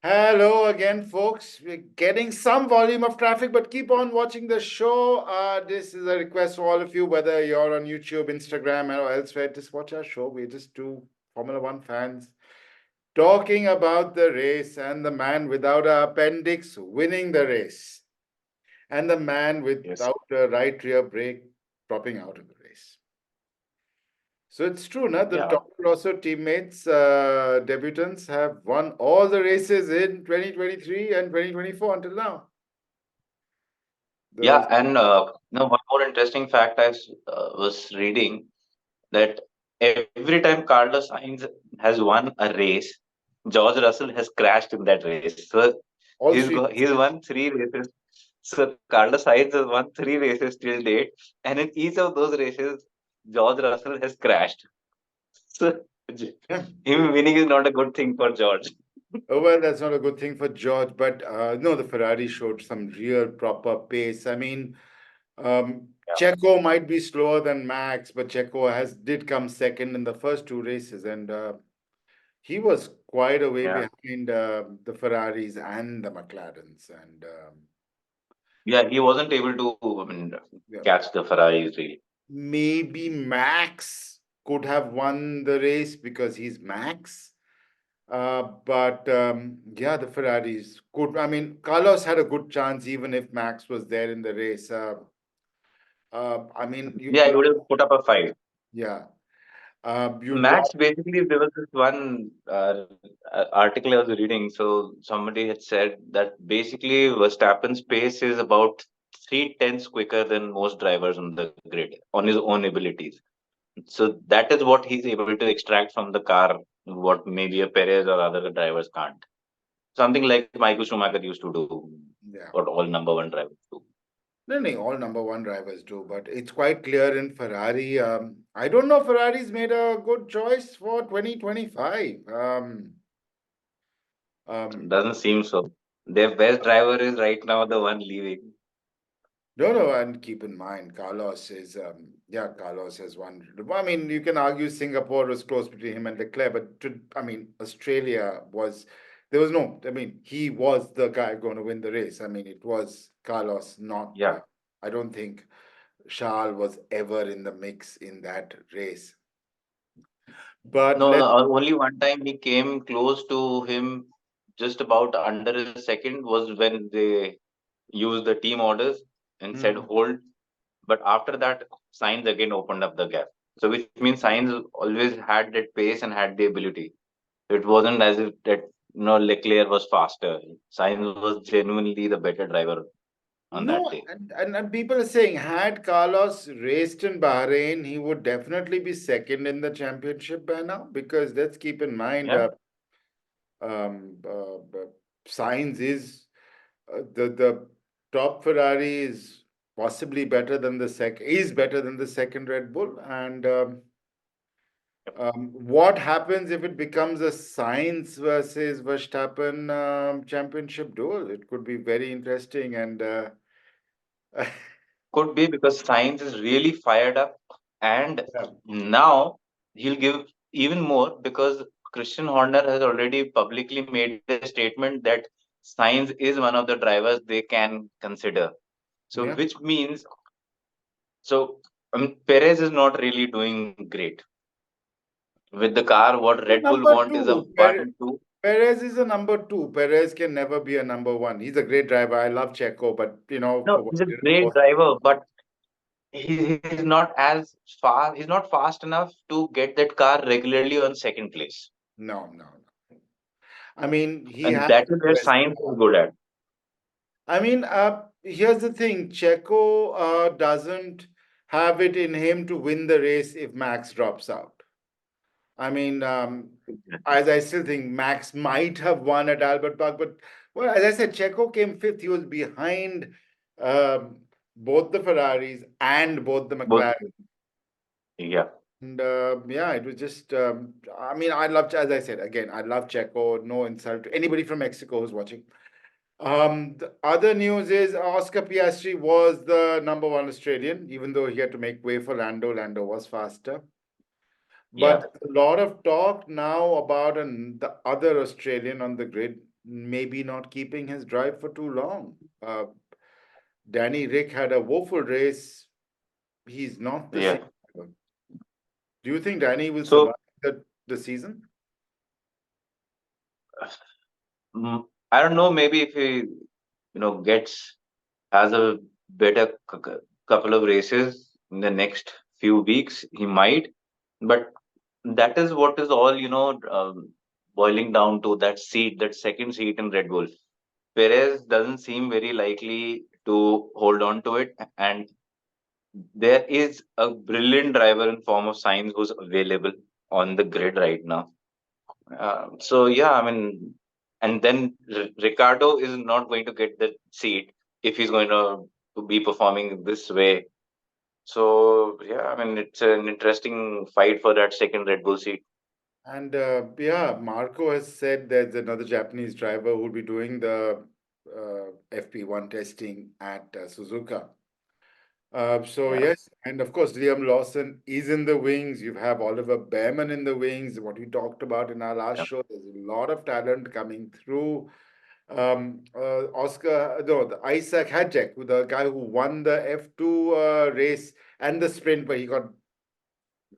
Hello again, folks. We're getting some volume of traffic, but keep on watching the show. This is a request for all of you, whether you're on YouTube, Instagram, or elsewhere, just watch our show. We're just two Formula One fans talking about the race and the man without an appendix winning the race, and the man Yes. without a right rear brake dropping out of the race. So it's true, na? The Yeah. Toro Rosso teammates, debutants have won all the races in 2023 and 2024 until now. Yeah. The And one more interesting fact was reading that every time Carlos Sainz has won a race, George Russell has crashed in that race. So all three. he's won three races. So Carlos Sainz has won three races till date, and in each of those races, George Russell has crashed. So Yeah. him winning is not a good thing for George. Oh, well, that's not a good thing for George, but no, the Ferrari showed some real proper pace. I mean, Yeah. Checo might be slower than Max, but Checo did come second in the first two races, and he was quite a way Yeah. behind the Ferraris and the McLarens, and Yeah, he wasn't able to, yeah. catch the Ferraris really. Maybe Max could have won the race because he's Max. But yeah, the Ferraris could. I mean, Carlos had a good chance even if Max was there in the race. I mean, Yeah, he would have put up a fight. yeah, you'd love. Max, basically, there was this one article I was reading. So somebody had said that basically Verstappen's pace is about 3/10 quicker than most drivers on the grid on his own abilities. So that is what he's able to extract from the car, what maybe a Perez or other drivers can't. Something like Michael Schumacher used to do, Yeah, what all number one drivers do. no, no, all number one drivers do, but it's quite clear in Ferrari. I don't know. Ferrari's made a good choice for 2025. Um, Doesn't seem so. Their best driver is right now the one leaving. No, no, and keep in mind, Carlos has won. I mean, you can argue Singapore was close between him and Leclerc, but I mean, Australia was, there was no, I mean, he was the guy going to win the race. I mean, it was Carlos, not, Yeah. I don't think Charles was ever in the mix in that race. But No, let's, no, only one time he came close to him, just about under a second, was when they used the team orders and said Mhm. hold. But after that, Sainz again opened up the gap. So which means Sainz always had that pace and had the ability. It wasn't as if that Leclerc was faster. Sainz was genuinely the better driver on that No, day. and people are saying had Carlos raced in Bahrain, he would definitely be second in the championship by now. Because let's keep in mind, Yeah, Sainz is the top Ferrari is possibly better than the second Red Bull. And what happens if it becomes a Sainz versus Verstappen championship duel? It could be very interesting and. could be because Sainz is really fired up, and Yeah. now he'll give even more because Christian Horner has already publicly made a statement that Sainz is one of the drivers they can consider. So, Yeah. which means so Perez is not really doing great with the car. What Red Bull Number want is a two, one, two. Perez is a number two. Perez can never be a number one. He's a great driver. I love Checo, but No, for what he's a it great was, driver, but he's not as fast. He's not fast enough to get that car regularly on second place. no, no, no. I mean, he And has that the is where best. science is good at. I mean, here's the thing. Checo doesn't have it in him to win the race if Max drops out. I mean, as I still think Max might have won at Albert Park, but well, as I said, Checo came fifth. He was behind um, both the Ferraris and both the Both, McLaren. yeah. And yeah, it was just, I mean, as I said, again, I love Checo. No insult to anybody from Mexico who's watching. The other news is Oscar Piastri was the number one Australian, even though he had to make way for Lando. Lando was faster. Yeah. But a lot of talk now about the other Australian on the grid. maybe not keeping his drive for too long. Danny Ric had a woeful race. He's not the same Yeah. driver. Do you think Danny will So survive the season? I don't know. Maybe if he, gets has a better couple of races in the next few weeks, he might. But that is what is all, boiling down to that seat, that second seat in Red Bull. Perez doesn't seem very likely to hold on to it, and there is a brilliant driver in form of Sainz who's available on the grid right now. So yeah, I mean, and then Ricardo is not going to get the seat if he's going to be performing this way. So yeah, I mean, it's an interesting fight for that second Red Bull seat. And yeah, Marco has said there's another Japanese driver who'll be doing the FP1 testing at Suzuka. So Yeah, yes, and of course Liam Lawson is in the wings. You have Oliver Behrman in the wings. What we talked about in our last yeah, show, there's a lot of talent coming through. Oscar, no, the Isaac Hadjek, the guy who won the F2 race and the sprint, but he got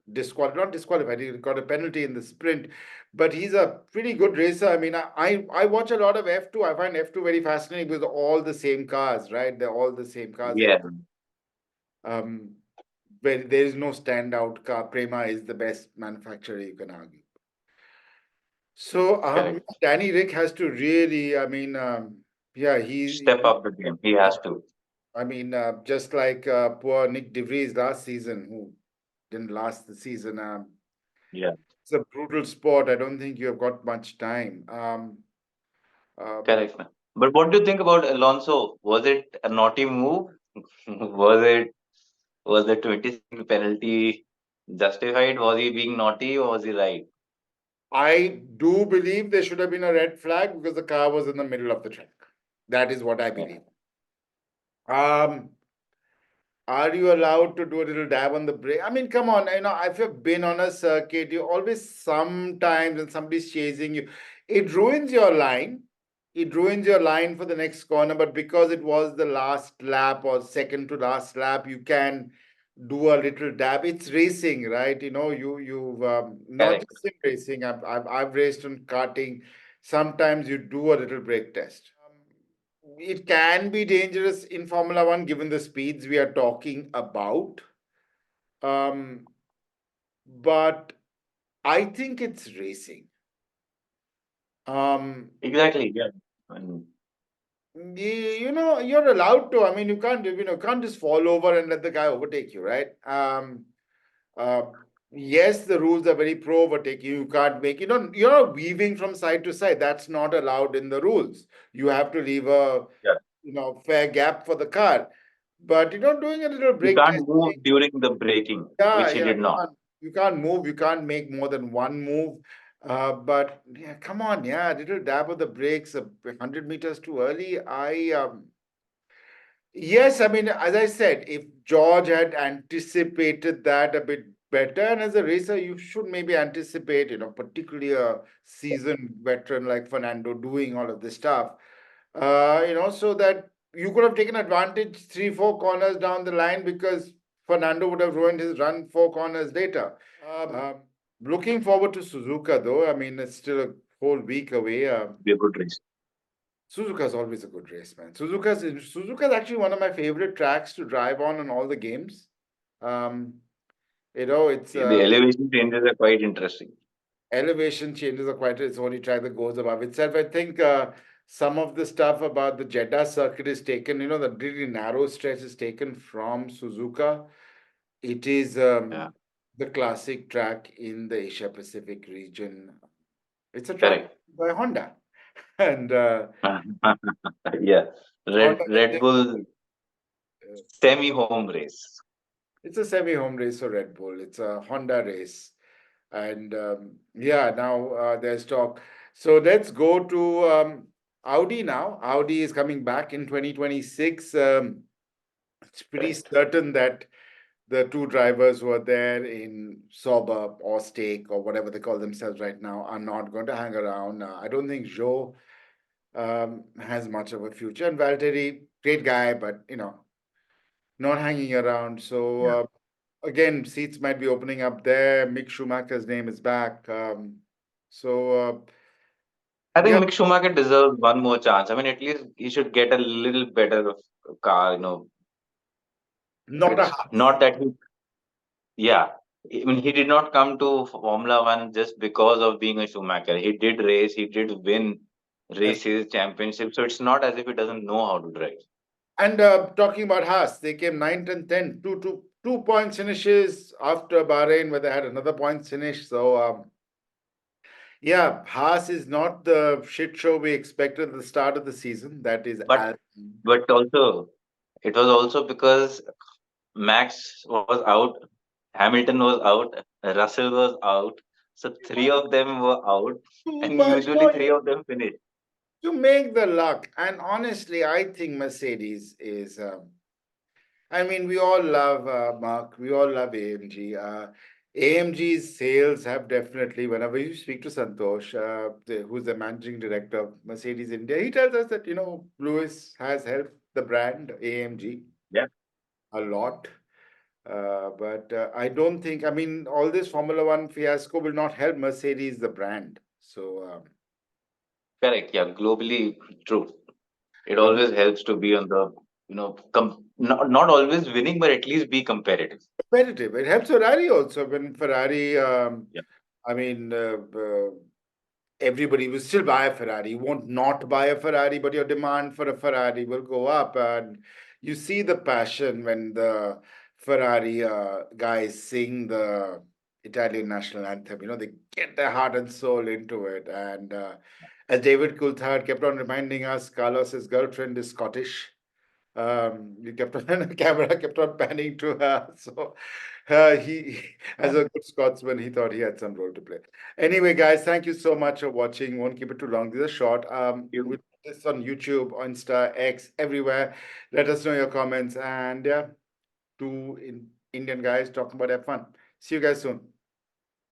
not disqualified. He got a penalty in the sprint, but he's a pretty good racer. I mean, I watch a lot of F2. I find F2 very fascinating because all the same cars, right? They're all the same cars. yeah, Um, where there is no standout car. Prema is the best manufacturer, you can argue. So correct. Danny Rick has to really, I mean, yeah, Step up the game. He has to. I mean, just like poor Nick DeVries last season, who didn't last the season. Yeah, It's a brutal sport. I don't think you have got much time. Um, correct. Man. But what do you think about Alonso? Was it a naughty move? Was the 20-second penalty justified? Was he being naughty or was he right? I do believe there should have been a red flag because the car was in the middle of the track. That is what I Yeah, believe. Um, Are you allowed to do a little dab on the brake? I mean, come on, if you've been on a circuit, you always sometimes when somebody's chasing you, it ruins your line. It ruins your line for the next corner, but because it was the last lap or second to last lap, you can do a little dab. It's racing, right? You've not correct. just sim racing. I've raced on karting. Sometimes you do a little brake test. It can be dangerous in Formula One given the speeds we are talking about. Um, but I think it's racing. Um, Exactly. Yeah. And you're allowed to. I mean, you can't just fall over and let the guy overtake you, right? Uh, yes, the rules are very pro overtaking. You can't make, you're not weaving from side to side. That's not allowed in the rules. You have to leave a, yeah, fair gap for the car. But doing a little you brake can't testing. move during the braking, Yeah, which he yeah, did not. you can't move, you can't make more than one move. But yeah, come on, yeah, a little dab of the brakes, 100 meters too early. Yes, I mean, as I said, if George had anticipated that a bit better, and as a racer, you should maybe anticipate, particularly a seasoned veteran like Fernando doing all of this stuff, so that you could have taken advantage 3, 4 corners down the line because Fernando would have ruined his run 4 corners later. Um, Looking forward to Suzuka, though. I mean, it's still a whole week away. Be a good race. Suzuka is always a good race, man. Suzuka's actually one of my favorite tracks to drive on all the games. Um, it's The elevation changes are quite interesting. elevation changes are quite its only track that goes above itself. I think some of the stuff about the Jeddah circuit is taken, the really narrow stretch is taken from Suzuka. It is Yeah, the classic track in the Asia Pacific region. It's a track correct. by Honda. And Yeah, Honda, Red Bull semi home race. it's a semi-home race for Red Bull. It's a Honda race. And yeah, now there's talk. So let's go to Audi now. Audi is coming back in 2026. It's pretty Correct. certain that the two drivers who are there in Sauber or Stake or whatever they call themselves right now are not going to hang around. I don't think Joe has much of a future. And Valtteri, great guy, but not hanging around. So again, seats might be opening up there. Mick Schumacher's name is back. So I think yeah, Mick Schumacher deserves one more chance. I mean, at least he should get a little better car, not a it's half. not that yeah. I mean, he did not come to Formula One just because of being a Schumacher. He did race, he did win Yes. races, championships. So it's not as if he doesn't know how to drive. And talking about Haas, they came 9th and 10th, two points finishes after Bahrain, where they had another points finish. So yeah, Haas is not the shit show we expected at the start of the season. That is But but also it was also because Max was out, Hamilton was out, Russell was out. So three of them were out, too and much. usually three of them finished. To make the luck. And honestly, I think Mercedes is. I mean, we all love Mark. We all love AMG. AMG's sales have definitely, whenever you speak to Santosh, who's the managing director of Mercedes India, he tells us that, Lewis has helped the brand AMG Yeah, a lot. But I don't think, I mean, all this Formula One fiasco will not help Mercedes, the brand. So, correct. Yeah, globally true. It I mean, always helps to be on the, not always winning, but at least be competitive. competitive. It helps Ferrari also. When Ferrari, Yeah, I mean, everybody will still buy a Ferrari. You won't not buy a Ferrari, but your demand for a Ferrari will go up. And you see the passion when the Ferrari guys sing the Italian national anthem. They get their heart and soul into it. And as David Coulthard kept on reminding us, Carlos's girlfriend is Scottish. You kept on the camera kept on panning to her. So he, as yeah. a good Scotsman, he thought he had some role to play. Anyway, guys, thank you so much for watching. Won't keep it too long. These are short. We'll You, put this on YouTube, Insta, X, everywhere. Let us know your comments. And yeah, two Indian guys talking about F1. See you guys soon.